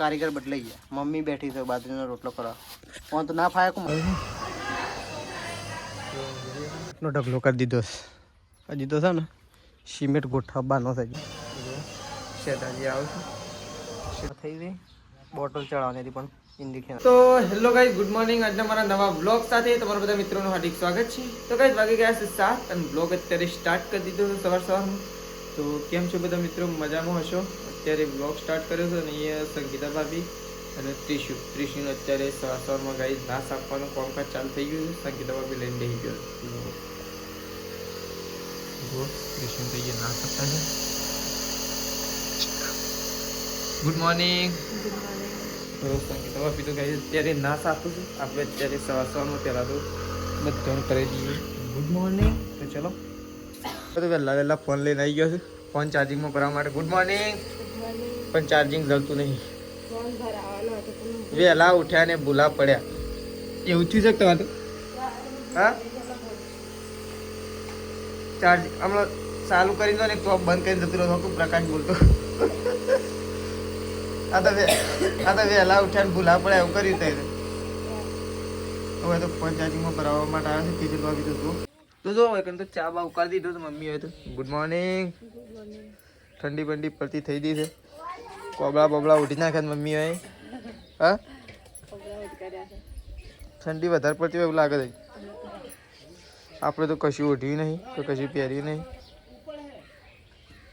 કારીગર બદલાઈ ગયા. મમ્મી બેઠી છે બાજરીનો રોટલો કરવા. ફોન તો ના ફાયા કો નો ઢગલો કરી દીધો હજી તો છે ને સિમેન્ટ ગોઠવવાનો છે. શેતાજી આવશે થઈ ગઈ બોટલ ચડાવવાની હતી પણ ઇન્ડિકેશન. તો હેલો ગાઈઝ, ગુડ મોર્નિંગ. આજના મારા નવા બ્લોગ સાથે તમારા બધા મિત્રોનું હાર્દિક સ્વાગત છે. તો ગાઈઝ વાગી ગયા છે 7 અને બ્લોગ અત્યારે સ્ટાર્ટ કરી દીધો છે સવારમાં. તો કેમ છો બધા મિત્રો? મજામાં હશો? અત્યારે બ્લોગ સ્ટાર્ટ કર્યો છે અને અહીંયા સંગીતા ભાભી અને ત્રિશુને અત્યારે સવારમાં ગાઈઝ નાશ આપવાનું કામકાજ ચાલુ થઈ ગયું છે. સંગીતા ભાભી લઈને બેસી ગયો ત્રિશુને તો અહીંયા નાશ આપતા છે. Good morning. તો સંગીતા ભાભી તો ગાઈઝ અત્યારે નાશ આપું છું. આપણે અત્યારે સવારમાં પહેલાં તો બધાને કરી દઈએ ગુડ મોર્નિંગ. તો ચલો તો વહેલા ફોન લઈને આવી ગયો છું ફોન ચાર્જિંગમાં ભરવા માટે. Good morning. પણ ચાર્જિંગ જલતું નહીં. વહેલા ઉઠ્યા ને ભૂલા પડ્યા એવું થયું છે તમારે? હા, ચાર્જ હમણાં ચાલુ કરી દો ને તો બંધ કરીને જતું રહ્યો. પ્રકાશ બોલતો આ તો વહેલા ઉઠ્યા ને ભૂલા પડ્યા એવું કર્યું તે. હવે તો ફોન ચાર્જિંગમાં ભરાવવા માટે આવે છે. તેજલ ભાભી તો જો હવે તો ચા બા ઉકાળી દીધો તો મમ્મી હોય તો ગુડ મોર્નિંગ. ઠંડી બંડી પડતી થઈ ગઈ છે. કોબળા બોબળા ઉઠી નાખ્યા મમ્મી હોય. હા, ઠંડી વધારે પડતી હોય એવું લાગે છે. આપણે તો કશું ઉઠ્યું નહીં તો કશું પહેર્યું નહીં.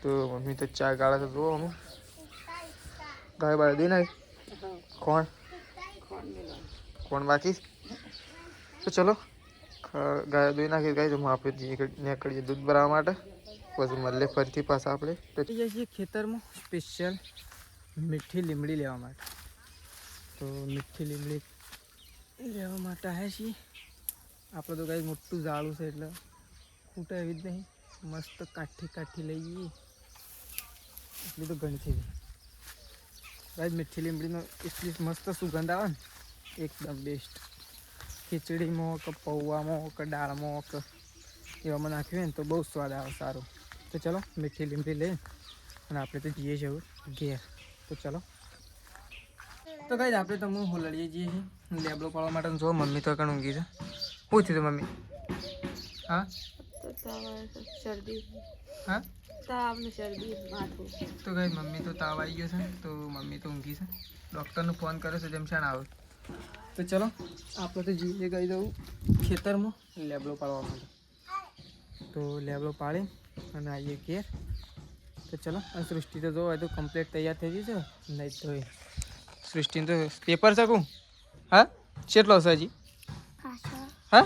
તો મમ્મી તો ચા ગાળે તો જુઓ અમે ગાય બાળે દઈ નાખ. કોણ બાકી? તો ચલો ગાય દોઈ નાખી. ગાય તો આપણે નીકળીએ દૂધ ભરાવવા માટે. પછી મળે ફરીથી પાછા આપણે તો જઈએ છીએ ખેતરમાં સ્પેશિયલ મીઠી લીમડી લેવા માટે. તો મીઠી લીમડી લેવા માટે આવ્યા છીએ. આપણે તો ગાય મોટું ઝાડું છે એટલે ખૂટા એવી જ નહીં. મસ્ત કાઠી લઈ જઈએ એટલી તો ઘણી થઈ જાય. ગાય મીઠી લીમડીનો એટલી મસ્ત સુગંધ આવે ને એકદમ બેસ્ટ. ખીચડીમાં કે પૌવામાં કે દાળમાં કે એવામાં નાખ્યું હોય ને તો બહુ સ્વાદ આવે સારું. તો ચલો મીઠી લીમડી લઈ અને આપણે તો જઈએ છીએ ઘેર. તો ચલો તો ગાઈઝ આપણે તો હું હોલડીએ જઈએ છીએ લેબડો પાડવા માટે. જો મમ્મી તો કણ ઊંઘી છે. શું થયું મમ્મી? હા, શરદી. હા, તાવ ને શરદી માથું. તો ગાઈઝ મમ્મી તો તાવ આવી ગયો છે તો મમ્મી તો ઊંઘી છે. ડૉક્ટરને ફોન કર્યો છે જેમ શાણ આવે. તો ચલો આપણે તો જઈએ ગઈ જવું ખેતરમાં લેબડો પાડવા માટે. તો લેબડો પાડી અને આવીએ ઘેર. તો ચલો અને સૃષ્ટિ તો જો તો કમ્પ્લીટ તૈયાર થઈ ગઈ છે. નહીં તો સૃષ્ટિને તો પેપર શકું. હા, કેટલો છે હજી? હા,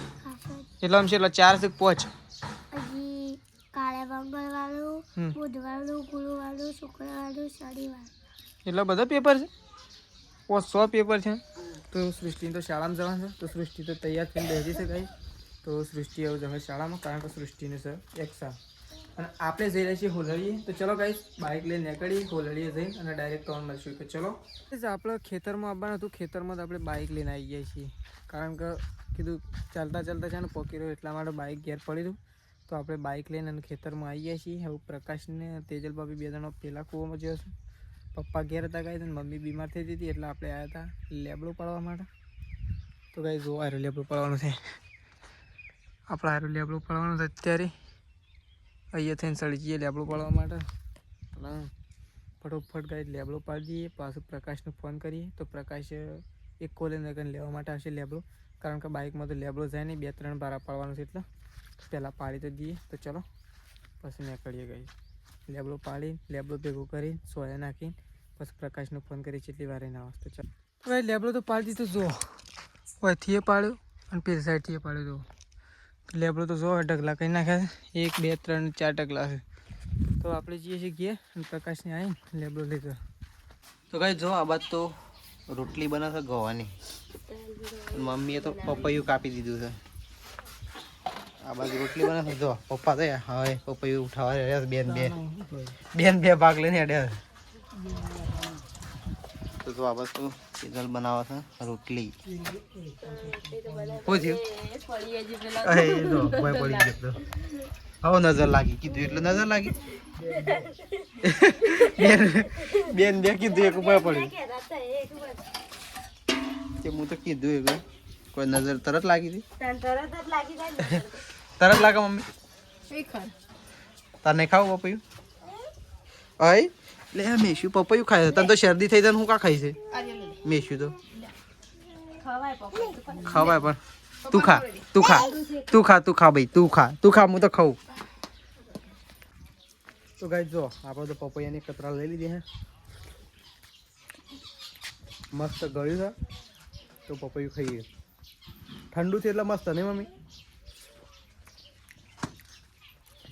એટલો આમ કેટલો 4 થી 5 બુધવારનું, ગુરુવારનું, શુક્રવારનું, શનિવાર એટલા બધા પેપર છે? 100 પેપર છે. તો સૃષ્ટિને તો શાળામાં જવાનું છે. તો સૃષ્ટિ તો તૈયાર થઈને બેસી શકાય. તો સૃષ્ટિ હવે જશે શાળામાં કારણ કે સૃષ્ટિને છે એક્ઝામ. અને આપણે જઈ રહ્યા છીએ હોલડીએ. તો ચલો ગાઈસ બાઇક લઈને નીકળીએ હોલડીએ જઈને અને ડાયરેક્ટ ટોન મળશું. તો ચલો આપણે ખેતરમાં આવવાનું હતું. ખેતરમાં તો આપણે બાઇક લઈને આવી ગયા છીએ કારણ કે કીધું ચાલતા છે ને પોકી રહ્યો એટલા માટે બાઇક ઘેર પડી હતું. તો આપણે બાઇક લઈને અને ખેતરમાં આવી ગયા છીએ. હવે પ્રકાશને તેજલ ભાભી 2 જણો પહેલાં કૂવામાં જયો છે. પપ્પા ઘેર હતા ગાય ને મમ્મી બીમાર થઈ હતી એટલે આપણે આવ્યા હતા લેબડો પાડવા માટે. તો ગાય જો આરો લેબડો પાડવાનું છે. આપણે આરો લેબડો પાડવાનું છે અત્યારે. અહીંયા થઈને સડી જઈએ લેબડો પાડવા માટે. ફટોફટ ગાય લેબડો પાડી દઈએ. પાછું પ્રકાશને ફોન કરીએ તો પ્રકાશ એક કોલે નગર લેવા માટે આવશે લેબડો કારણ કે બાઇકમાં તો લેબડો જાય નહીં. 2-3 બારા પાડવાનું છે એટલે પહેલાં પાડી તો દઈએ. તો ચલો પછી નીકળીએ ગાય. લેબડો પાડી લેબડો ભેગો કરી સોયા નાખી પછી પ્રકાશને ફોન કરી કેટલી વાર એના વાસ્તે. ચાલો ભાઈ લેબડો તો પાડી દીધો. જો અહીંથી પાડ્યો અને પેલી સાઈડથી પાડ્યો. તો લેબડો તો જો ઢગલા કરી નાખ્યા છે. 1 2 3 4 ઢગલા છે. તો આપણે જઈએ છીએ ઘેર અને પ્રકાશને આવીને લેબડો લીધો. તો કાંઈ જો આ બાદ તો રોટલી બનાવશે ગવાની. મમ્મીએ તો પપૈયું કાપી દીધું છે. આ બાજુ રોટલી બનાવશે. જો પપ્પા તો હવે પપૈયું ઉઠાવવા રહ્યા બેન બે ભાગ લઈને અડ્યા. તો જો આ બાજુ તેજલ બનાવે છે રોટલી. શું થયું? હવે નજર લાગી કીધું એટલે નજર લાગી. બેન બે કીધું એક ઉપર પડ્યું તે હું તો કીધું એવું કોઈ નજર તરત લાગી હતી તરત લાગે મમ્મી તાર નહીં ખાવું પપૈયું અય લે મેશું પપૈયું ખાય તને તો શરદી થઈ જાય હું કા ખાઈ છે મેશું તો ખવાય પણ તું ખા ભાઈ તું ખા હું તો ખાઉં તો ગાઈસ જો આપણે તો પપૈયાની કતરા લઈ લીધી હે મસ્ત ગળ્યું છે તો પપૈયું ખાઈએ ઠંડુ છે એટલે મસ્ત નહીં મમ્મી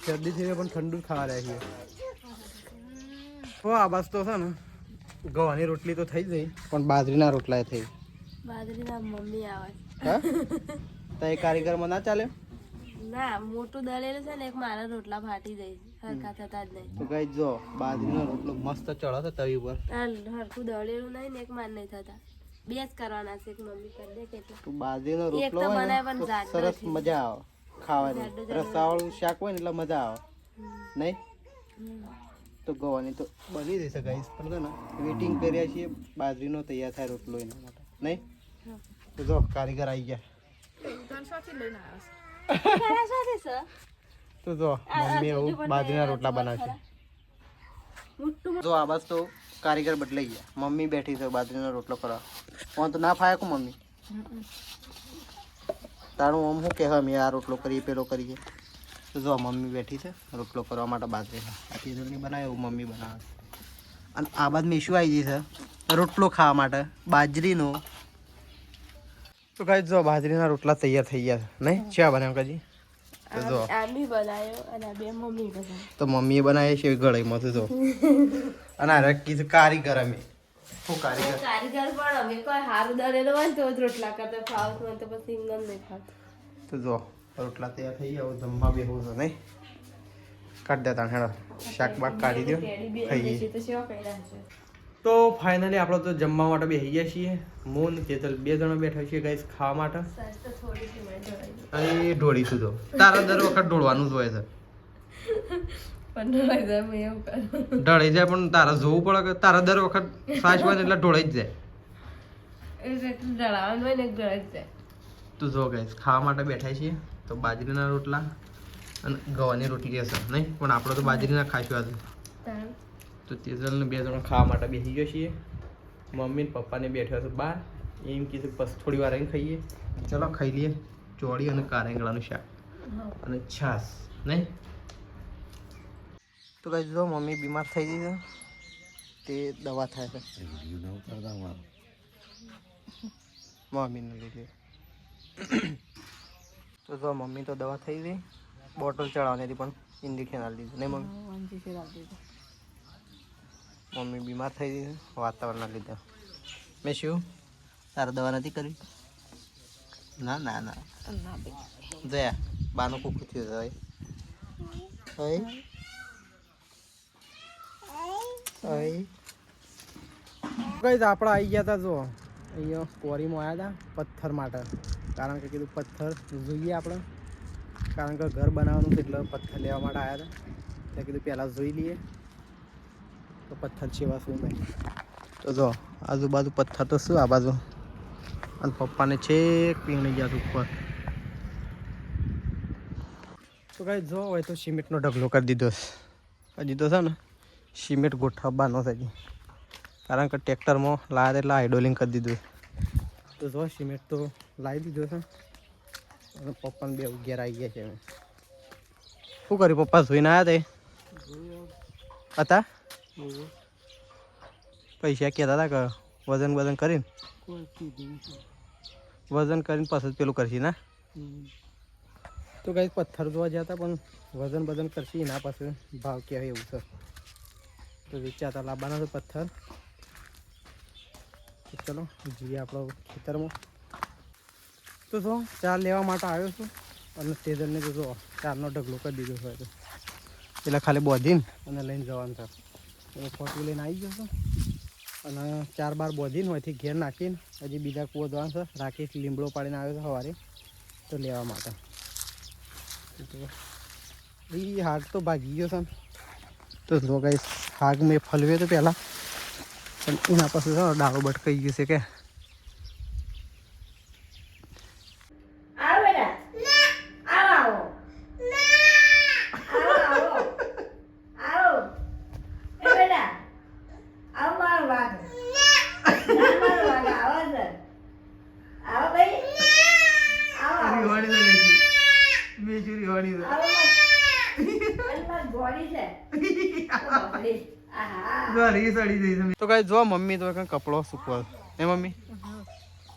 શરદી થઈ પણ ઠંડુ ખાવા રહ્યા છીએ આ બસ તો છે ને ગવાની રોટલી તો થઈ ગઈ પણ બાજરીના રોટલા થઈ બાજરીના મમ્મી આવે તો એ કારીગરમાં ના ચાલે ના મોટું દળેલું છે ને એક મારા રોટલા ફાટી જાય હરખા થતા જ નહીં તો ગાઈસ જો બાજરીનો રોટલો મસ્ત ચડે છે તવી પર હરખું દળેલું નહીં ને એક માર નહીં થતા બે જ કરવાના છે એક મમ્મી કરી દે કેટલા તો બાજરીનો એક રોટલો તો હોય બનાવે ને પણ તો જાડો સરસ છે. મજા આવે ખાવાની રસાવાળું શાક હોય ને એટલે મજા આવે નહીં તો ગવાની તો બની જશે ગાઈસ પણ છે ને વેઇટિંગ કર્યા છીએ બાજરીનો તૈયાર થાય રોટલો એના માટે નહીં તો જો કારીગર આવી ગયા તો જો મમ્મી એવું બાજરીના રોટલા બનાવશે જો આ બસ તો કારીગર બદલાઈ ગયા મમ્મી બેઠી છે બાજરીનો રોટલો કરવા હું તો ના ફાયા કો મમ્મી તારું આમ શું કહેવા મેં આ રોટલો કરીએ પેલો કરીએ તો જો મમ્મી બેઠી છે રોટલો કરવા માટે બાજરીનો આ તેજલની બનાવે એવું મમ્મી બનાવે અને આ બાદ મેં શું આવી જઈ છે રોટલો ખાવા માટે બાજરીનો તો કાંઈ જો બાજરીના રોટલા તૈયાર થઈ ગયા છે નહીં ચા બનાવ્યો કાજી તો જો આમી બનાવ્યો અને બે મમ્મી બનાવ્યો તો મમ્મીએ બનાવી છે ગળાઈમાં તો જો અને આ રખી છે કારીગર અમે શું કારીગર કારીગર પણ અમે કોઈ હારું દળેલો હોય ને તો જ રોટલા કરતા ફાવતું હોય તો પછી ઇંગમ નહીં ખાતું તો જો રોટલા તૈયાર થઈ ગયા જમવા બેહું છે નહીં કાઢી દેતા હેડો શાક બાક કાઢી દો ખાઈએ તો સેવા કર્યા છે તો ફાઇનલી આપણે તો જમવા માટે બેસી ગયા છીએ મોન તેતલ બે જણા બેઠા છીએ ગાઈસ ખાવા માટે અને ઢોળીશું તો તારા દર વખત ઢોળવાનું જ હોય છે ઢળી જાય પણ તારા જોવું પડે કે તારા દર વખત સાસ હોય એટલે ઢોળાઈ જ જાય તો જો ગાઈસ ખાવા માટે બેઠા છીએ તો બાજરીના રોટલા અને ગવાની રોટલી હશે નહીં પણ આપણે તો બાજરીના ખાશું આજે તો તેજલને બે જણા ખાવા માટે બેસી ગયો છીએ મમ્મી ને પપ્પાને બેઠા છે બહાર એમ કીધું પછી થોડી વાર અહીં ખાઈએ ચલો ખાઈ લઈએ ચોળી અને કારેંગળાનું શાક અને છાશ નહીં તો કઈ જો મમ્મી બીમાર થઈ ગઈ છે તે દવા થાય છે મમ્મીને લીધે તો જો મમ્મી તો દવા થઈ ગઈ બોટલ ચડાવવાની હતી પણ ઇન્જેક્શન આપી દીધું નહીં મમ્મી મમ્મી બીમાર થઈ ગઈ વાતાવરણના લીધે મેં શું તારે દવા નથી કરી ના ના ના જયા બાનું કૂકું થયું છે કઈ આપણે આવી ગયા હતા જો અહીંયા કોરીમાં આવ્યા હતા પથ્થર માટે કારણ કે કીધું પથ્થર જોઈએ આપણે કારણ કે ઘર બનાવવાનું છે એટલે પથ્થર લેવા માટે આવ્યા હતા એટલે કીધું પહેલાં જોઈ લઈએ તો પથ્થર છેવા શું નહીં તો જો આજુબાજુ પથ્થર તો શું આ બાજુ અને પપ્પાને છેક પીણી ગયા ઉપર તો કાંઈ જો હોય તો સિમેન્ટનો ઢગલો કરી દીધો હજી તો છે ને સિમેન્ટ ગોઠવવાનો છે હજી કારણ કે ટ્રેક્ટરમાં લાવ્યા એટલે હાઇડોલિંગ કરી દીધું તો જો સિમેન્ટ તો લાવી દીધો છે અને પપ્પાને બે ઘેર આવી ગયા છે શું કર્યું પપ્પા જોઈને આવ્યા હતા પૈસા કહેતા હતા કે વજન કરીને વજન કરીને પછી પેલું કરશી ના તો કંઈક પથ્થર જોવા ગયા હતા પણ વજન કરશી એના પાસે ભાવ કહેવાય એવું છે તો વિચારતા લાવવાના છે પથ્થર ચલો જઈએ આપણો ખેતરમાં તો જો ચાર લેવા માટે આવ્યો છું અને તેજલને તો જો ચારનો ઢગલો કરી દીધો છે તો એટલે ખાલી બોધીને અને લઈને જવાનું છે એ ફોટો લઈને આવી ગયો છું અને 4 બાર બોધીને હોયથી ઘેર નાખીને હજી બીજા કૂવો જવાનું છે રાખી લીમડો પાડીને આવ્યો છે સવારે તો લેવા માટે એ હાથ તો ભાગી ગયો છે તો જો ગાઈસ હાગ મેં ફલવ્યો તો પહેલાં, પણ એના પાસે ડાળો બટકાઈ ગયો છે કે તો કઈ જો મમ્મી તો કઈ કપડો સૂકવો એ મમ્મી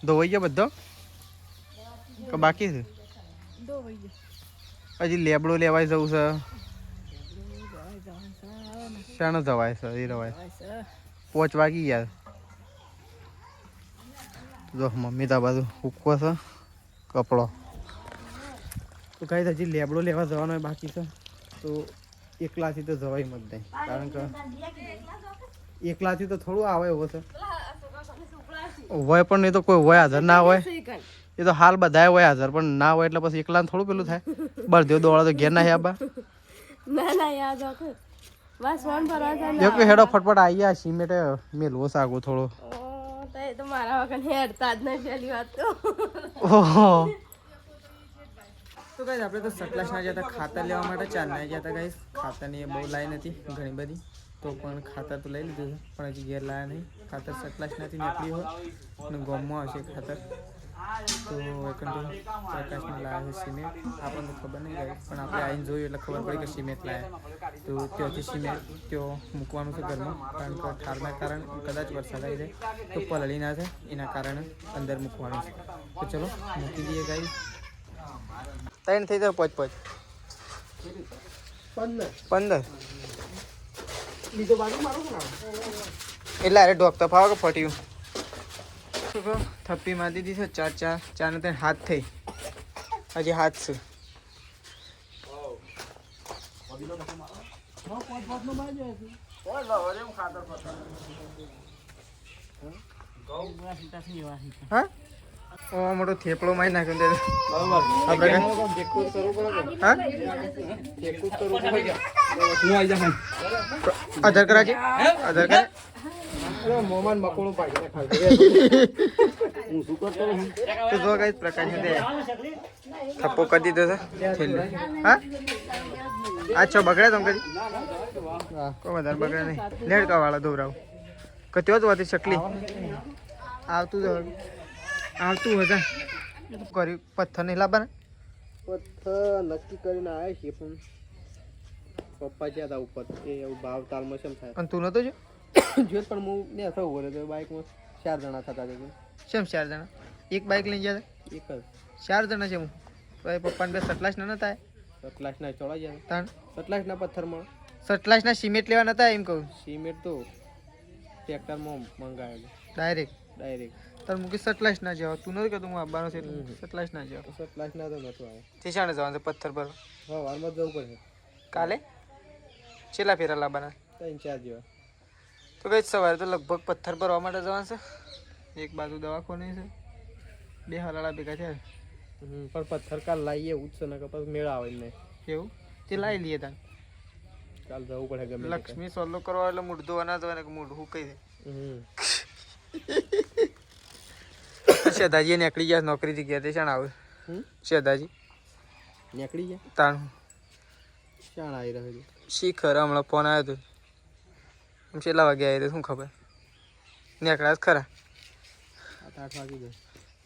ધોવાઈ ગયા બધો કે બાકી છે? હજી લેબડો લેવાય જવું છે. શાનો જવાય છે? એ રવાય 5 વાગી ગયા. જો મમ્મી તા બાજુ સૂકવો છે કપડો. તો કઈ હજી લેબડો લેવા જવાનો બાકી છે. તો એકલાથી તો જવાય મત નહીં, કારણ કે એકલાથી તો થોડું આવે એવો છે. હોય પણ નહીં તો કોઈ હોય હાજર ના હોય. એ તો હાલ બધાય હોય હાજર પણ ના હોય એટલે પછી એકલા થોડું પેલું થાય. બળદેવ દોડા તો ઘેર ના આબા. ના યાદ રાખો બસ ફોન ભરવા જો કે હેડો ફટફટ આવી ગયા. સિમેન્ટ મેલવો સાગો થોડો. તો એ તો મારા વગર હેડતા જ નહીં પહેલી વાત તો. ઓહો. તો ગાઈસ આપણે તો સટલાસના ગયા હતા ખાતર લેવા માટે. 4 ના ગયા હતા ગાઈસ. ખાતરની બહુ લાઈન હતી ઘણી બધી, તો પણ ખાતર તો લઈ લીધું છે પણ હજી ઘેર લાયા નહીં. ખાતર સટલાસનાથી નીકળી હોય અને ગોમમાં હશે ખાતર. તો પ્રકાશને લાયા છે સિમેન્ટ. આપણને ખબર નહીં ગાઈસ, પણ આપણે આવીને જોયું એટલે ખબર પડી કે સિમેન્ટ લાયા. તો ત્યાંથી સિમેન્ટ ત્યાં મૂકવાનું છે ઘરમાં, કારણ કે ઠારના કારણે કદાચ વરસાદ આવી જાય તો પલળી ના જાય, એના કારણે અંદર મૂકવાનું છે. તો ચલો મૂકી દઈએ ગાઈસ. 3 થઈ જાય 5 15 બીજો બાજુ મારો એટલે અરે ડોક્ટર ફાવો કે ફટ્યું થપ્પી મારી દીધી છે. 4 ને 3 હાથ થઈ. હજી હાથ છે. હા મોટો થેપલો મારી નાખ્યો. અધર કરાજી અધર કર મોમાન મકોડું પાડીને ખાઈ. તો જો ગાઈસ પ્રકાશ ને થપ્પો કરી દીધો છે. હા આછો બગડે તમ કરી કોઈ વધારે બગડે નહીં. લેડકા વાળા દોરાવ કત્યો જ વાતી શકલી આવતું હતા. કર્યું પથ્થર નહીં લાવવાના. પથ્થર નક્કી કરીને આવ્યા છીએ પણ પપ્પા જ્યાં હતા ઉપર કે એવું ભાવ તાલમાં શેમ થાય. અને તું નતો જો પણ હું ને હતો ઉભો રહ્યો બાઇકમાં 4 જણા થતા હતા. શેમ 4 જણા? એક બાઇક લઈને ગયા હતા? એક જ 4 જણા છે. હું તો એ પપ્પાને બે સટલાસના નતા. સટલાસના ચોળા ગયા તાણ સટલાસના પથ્થરમાં સટલાસના સિમેન્ટ લેવા નતા. એમ કહું સિમેન્ટ તો ટ્રેક્ટરમાં મંગાવેલું ડાયરેક્ટ તાર મૂકી સટલાસ ના જવા. તું નથી કહેતો હું આવવાનો છે સટલાસ ના જવા. સટલાસ ના તો નતું આવે. ઠીસાણે જવાનું છે પથ્થર પર. હા વારમાં જવું પડશે કાલે. છેલ્લા ફેરા લાવવાના 3-4 જેવા. તો કઈ સવારે તો લગભગ પથ્થર ભરવા માટે જવાનું છે. એક બાજુ દવાખાને છે, 2 હલાડા ભેગા થયા. પણ પથ્થર કાલ લાવીએ એવું જ છે ને કે પછી મેળા આવે ને એવું તે લાવી લઈએ. તાન કાલ જવું પડે. ગમે લક્ષ્મી સોલ્લો કરવા એટલે મૂઢ ધોવાના જવાને કે મૂઢ હું કહી દે. શેદાજી નીકળી ગયા નોકરીથી ગયા તે શાણ આવે. શેદાજી નીકળી ગયા તાણ શાણ આવી રહ્યો છે. શીખર હમણાં ફોન આવ્યો હતો. કેટલા વાગે આવી રહ્યો શું ખબર. નીકળ્યા જ ખરા 8 વાગી ગયા.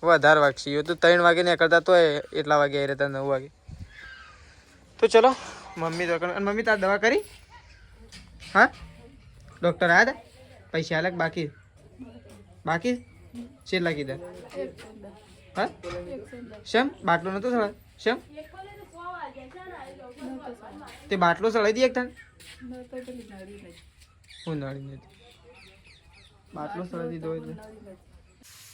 વધારે વાગશી તો 3 વાગે નીકળતા તો એટલા વાગે આવી રહ્યા 9 વાગે. તો ચલો મમ્મી તો મમ્મી તાર દવા કરી? હા ડૉક્ટર આવ્યા હતા? પૈસા અલગ બાકી છેલ્લા કીધા? હા શેમ બાટલો નતો સળાય? શેમ તે બાટલો સળાઈ દઈએ એક તાણ? ઉનાળી નથી બાટલો સળાઈ દીધો એટલે.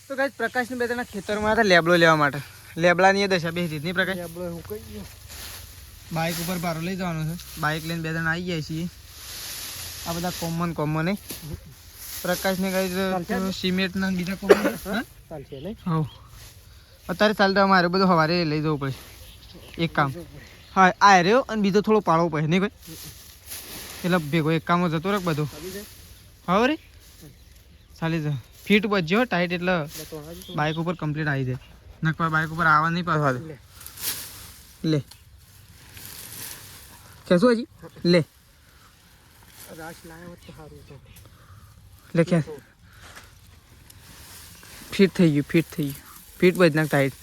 તો કાંઈ પ્રકાશને 2 જણા ખેતરમાં હતા લેબડો લેવા માટે. લેબડાની એ દશા 2 રીતની પ્રકાશ. લેબડો હું કહી બાઇક ઉપર ભારો લઈ જવાનો છે. બાઇક લઈને 2 જણા આવી જાય છીએ. આ બધા કોમન પ્રકાશને કઈ સિમેન્ટના બીજા કોમન ચાલશે નહીં. હા અત્યારે ચાલતા અમારે બધું સવારે લઈ જવું પડે એક કામ. હા આ રહ્યો અને બીજો થોડો પાડવો પડે નહીં કોઈ એટલે ભેગો એક કામો જતો રહે બધું હવે રે ચાલી જાય ફીટ બચજો ટાઈટ એટલે બાઇક ઉપર કમ્પ્લીટ આવી જાય નકર બાઇક ઉપર આવવા નહીં પાછવા દે લે કેશું હજી લે લે ક્યાં ફિટ થઈ ગયું ફીટ બજ નાખ ટાઈટ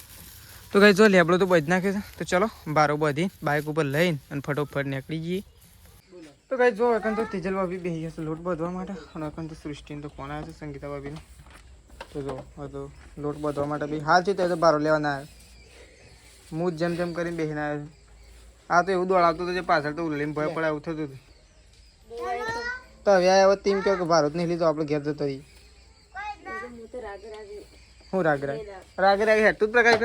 તો કઈ જો લેબડો તો બજ નાખે છે તો ચલો બારો બધી બાઇક ઉપર લઈને અને ફટોફટ નીકળી જઈએ તો કઈ જો એકન તો તેજલ ભાભી બેસી ગયા છે લોટ બાંધવા માટે અને એકન તો સૃષ્ટિને તો ફોન આવ્યો છે સંગીતા ભાભીનો તો જો તો લોટ બાંધવા માટે બી હાલ છે તો બારો લેવાના આવ્યો હું જેમ જેમ કરીને બેસીને આવ્યો આ તો એવું દોડાવતો હતો જે પાછળ તો ઉલ્લીને ભય પડે એવું થતું હતું તો હવે આવ્યો તેમ કહો કે ભારત નહીં લીધો આપણે ઘેર જતો રહી હું રાગ હેઠું જ પ્રકાશ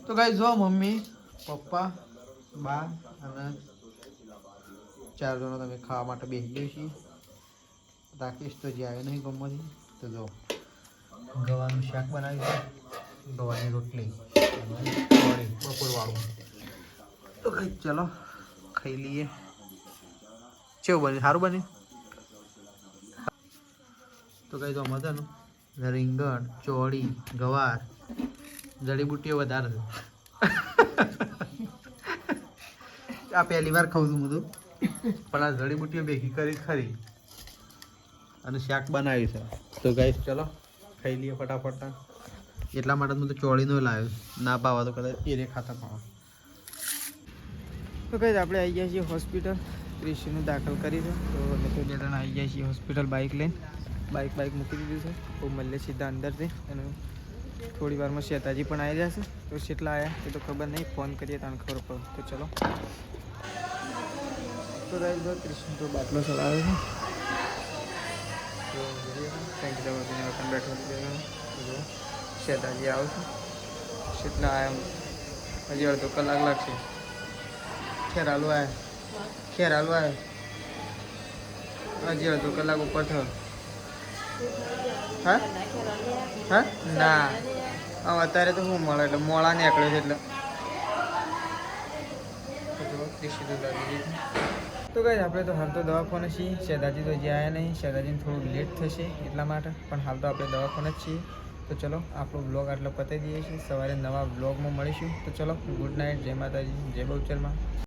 તો કઈ જો મમ્મી પપ્પા બા અને 4 જણો તમે ખાવા માટે બેસી ગયો છીએ રાકેશ તો જે આવ્યો નહીં ગમમાંથી તો જો ગવાનું શાક બનાવ્યું છે ગવાની રોટલી બપોરવાળું તો કઈ ચલો ખાઈ લઈએ કેવું બન્યું સારું બન્યું તો કઈ તો મજાનું રીંગણ ચોળી ગવાર જડીબુટ્ટીઓ વધારે છે આ પહેલી વાર ખાઉં છું બધું પણ આ જડીબુટ્ટીઓ ભેગી કરી ખરી અને શાક બનાવ્યું છે તો ગાઈસ ચલો ખાઈ લઈએ ફટાફટ એટલા માટે હું તો ચોળીનો લાવ્યો ના પાવા તો કદાચ એ ખાતા પાવા તો કઈ આપણે આવી ગયા છીએ હોસ્પિટલ ક્રિશનું દાખલ કરી છે તો અમે તો બે જણા આવી ગયા છીએ હોસ્પિટલ બાઇક લઈને બાઇક મૂકી દીધું છે તો મળીએ સીધા અંદરથી અને થોડી વારમાં શેતાજી પણ આવી જશે તો કેટલા આવ્યા એ તો ખબર નહીં ફોન કરીએ તમને ખબર પડે તો ચલો તો રાઈટ ક્રિશન તો બાટલો ચલાવે છે તો સંગીતા બાબીને વતન બેઠો છે શેતાજી આવશે કેટલા આવ્યા હજી અડધો કલાક લાગશે ખેરાલુ આવ્યા હજી અડધો કલાક ઉપર થયો હા હા ના અત્યારે તો શું મળે એટલે મોડા નીકળે છે એટલે તો કઈ આપણે તો હાલ તો દવાખાને છીએ શેદાજી તો જ્યાં આવ્યા નહીં શેદાજીને થોડું લેટ થશે એટલા માટે પણ હાલ તો આપણે દવાખાને જ છીએ તો ચલો આપણો બ્લોગ આટલો પતાવી દઈએ છીએ સવારે નવા બ્લોગમાં મળીશું તો ચલો ગુડ નાઇટ જય માતાજી જય બહુચરમાં